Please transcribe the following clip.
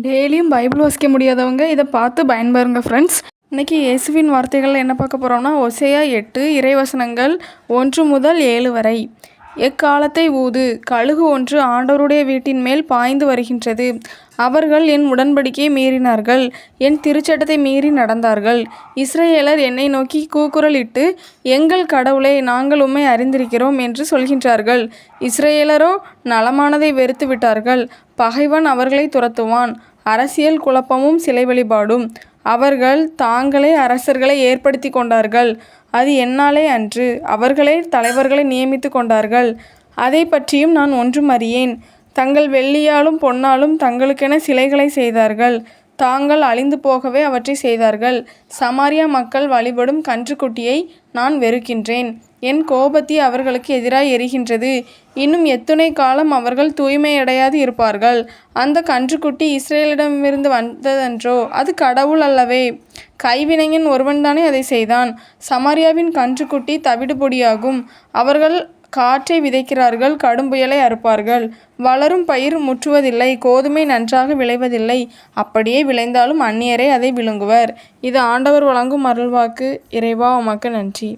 டெய்லியும் பைபிள் வாசிக்க முடியாதவங்க இதை பார்த்து பயன்பெறுங்க ஃப்ரெண்ட்ஸ். இன்றைக்கி இயேசுவின் வார்த்தைகள் என்ன பார்க்க போகிறோம்னா, ஓசையா 8 இறைவசனங்கள் 1 முதல் 7 வரை. எக்காலத்தை ஊது, கழுகு ஒன்று ஆண்டவருடைய வீட்டின் மேல் பாய்ந்து வருகின்றது. அவர்கள் என் உடன்படிக்கையை மீறினார்கள், என் திருச்சட்டத்தை மீறி நடந்தார்கள். இஸ்ரவேலர் என்னை நோக்கி கூக்குரலிட்டு, எங்கள் கடவுளே, நாங்கள் உம்மை அறிந்திருக்கிறோம் என்று சொல்கின்றார்கள். இஸ்ரவேலரோ நலமானதை வெறுத்து விட்டார்கள். பகைவன் அவர்களை துரத்துவான். அரசியல் குழப்பமும் சிலை வழிபாடும். அவர்கள் தாங்களே அரசர்களை ஏற்படுத்தி கொண்டார்கள். அது என்னாலே அன்று, அவர்களே தலைவர்களை நியமித்து கொண்டார்கள். அதை பற்றியும் நான் ஒன்றும் அறியேன். தங்கள் வெள்ளியாலும் பொன்னாலும் தங்களுக்கென சிலைகளை செய்தார்கள். தாங்கள் அழிந்து போகவே அவற்றை செய்தார்கள். சமாரியா மக்கள் வழிபடும் கன்றுக்குட்டியை நான் வெறுக்கின்றேன். என் கோபத்தி அவர்களுக்கு எதிராய் எரிகின்றது. இன்னும் எத்துணை காலம் அவர்கள் தூய்மையடையாது இருப்பார்கள்? அந்த கன்றுக்குட்டி இஸ்ரேலிடமிருந்து வந்ததென்றோ? அது கடவுள் அல்லவே. கைவினைஞன் ஒருவன்தானே அதை செய்தான். சமாரியாவின் கன்றுக்குட்டி தவிடு பொடியாகும். அவர்கள் காற்றை விதைக்கிறார்கள், கடும் புயலை அறுப்பார்கள். வளரும் பயிர் முற்றுவதில்லை, கோதுமை நன்றாக விளைவதில்லை. அப்படியே விளைந்தாலும் அந்நியரே அதை விழுங்குவர். இது ஆண்டவர் வழங்கும் அருள்வாக்கு. இறைவா, உமக்கு நன்றி.